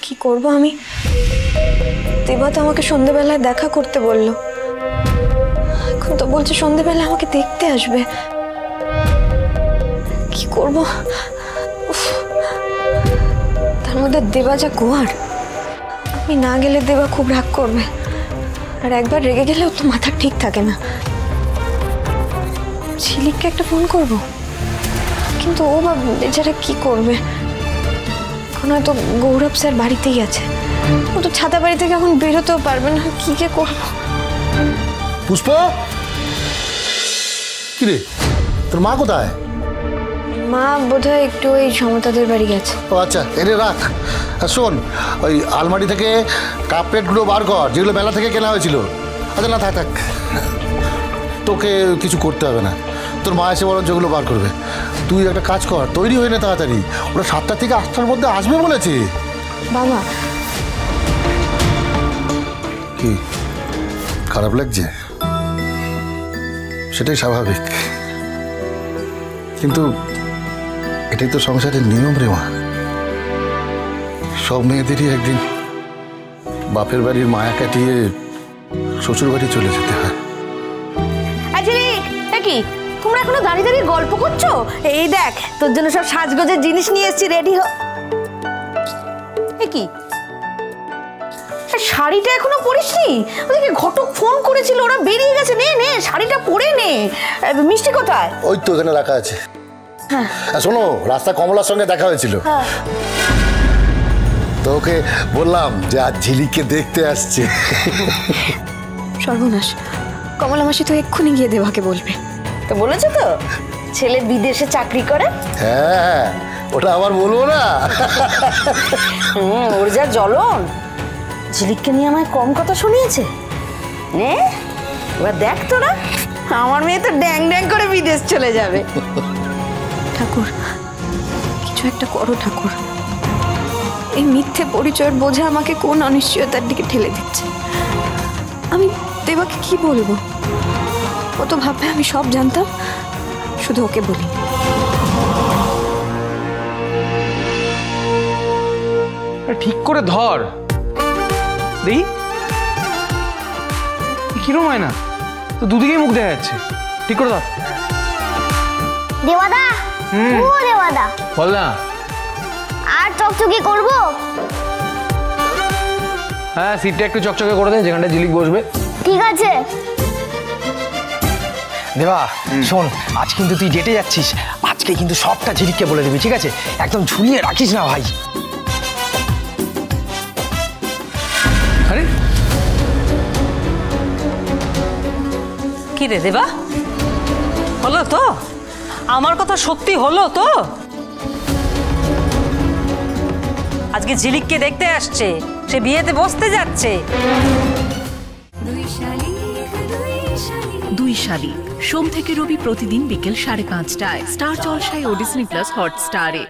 কি করব আমি? দেবা তো আমাকে সন্ধ্যেবেলায় দেখা করতে বললো, এখন তো বলছে সন্ধ্যেবেলা আমাকে দেখতে আসবে। কি করব? তার মধ্যে দেবা যা গোয়ার, আমি না গেলে দেবা খুব রাগ করবে, আর একবার রেগে গেলেও তো মাথা ঠিক থাকে না। ঝিলিককে একটা ফোন করব, কিন্তু ও বা বেচারা কি করবে? এখন হয়তো গৌরব স্যার বাড়িতেই আছে, ও তো ছাতা বাড়ি থেকে এখন বেরোতেও পারবে না। কি যে করবো? পুষ্প, কি রে, তোর মা কোথায়? মা বোধহয় একটু ওই সমতাদের বাড়ি গেছে। ও আচ্ছা, এনে রাখ। আর শোন, ওই আলমারি থেকে কাপ প্লেটগুলো বার কর, যেগুলো মেলা থেকে কেনা হয়েছিল। আচ্ছা না, থাক থাক, তোকে কিছু করতে হবে না, তোর মা এসে বরং যেগুলো বার করবে। তুই একটা কাজ কর, তৈরি হয়ে নে তাড়াতাড়ি, ওরা 7টা থেকে 8টার মধ্যে আসবে বলেছে। বাবা, কি খারাপ লাগছে? সেটাই স্বাভাবিক, কিন্তু এটাই তো সংসারের নিয়ম রে মা। সব মেয়েদেরই একদিন বাপের বাড়ির মায়া কাটিয়ে শ্বশুর বাড়ি চলে যেতে হয়। কি তোমরা এখনো দাঁড়িয়ে দাঁড়িয়ে গল্প করছো? এই দেখ, তোর জন্য সব সাজগোজের জিনিস নিয়ে এসেছি, রেডি হ। কি শাড়িটা এখনো পরিসনি? ওদিকে ঘটক ফোন করেছিল, ওরা বেরিয়ে গেছে। নে নে, শাড়িটা পরে নে। মিষ্টি কোথায়? ওই তো এখানে রাখা আছে। শোনো, রাস্তা কমলার সঙ্গে দেখা হয়েছিল, তো ওকে বললাম যে আজ ঝিলিককে দেখতে আসছে। সর্বনাশ, কমলা মাসি তো এক্ষুনি গিয়ে দেবাকে বলবে। তো বলেছো তো ছেলে বিদেশে চাকরি করে? হ্যাঁ, ওটা আবার বলবো না? ওর যা জ্বলন, ঝিলিককে নিয়ে আমায় কম কথা শুনিয়েছে। নে এবার দেখ তোরা, আমার মেয়ে তো ড্যাং ড্যাং করে বিদেশ চলে যাবে। ঠাকুর, কিছু একটা করো ঠাকুর। এই মিথ্যে পরিচয়ের বোঝা আমাকে কোন অনিশ্চয়তার দিকে ঠেলে দিচ্ছে। আমি দেবাকে কি বলবো? ও তো ভাববে আমি সব জানতাম, শুধু ওকে বলি। ঠিক করে ধর দেখি, কিরম হয় না তো, দুদিকেই মুখ দেখা যাচ্ছে। ঠিক করে ধর। দেওয়াদা, ও দেওয়াদা, বল না। আর চকচকি করবো? হ্যাঁ, সিটটা একটু চকচকে করে দে, যেখানটা ঝিলিক বসবে। ঠিক আছে। দেবা শোন, আজ কিন্তু তুই ডেটে যাচ্ছিস, আজকে কিন্তু সবটা ঝিলিককে বলে দিবি, ঠিক আছে? একদম ঝুলিয়ে রাখিস না ভাই। আরে কি রে দেবা, হলো তো? আমার কথা সত্যি হলো তো? আজকে ঝিলিককে দেখতে আসছে, সে বিয়েতে বসতে যাচ্ছে। দুই শালি, সোম থেকে রবি প্রতিদিন বিকেল 5:30টায় স্টার জলসায় ও ডিজনি প্লাস হটস্টারে।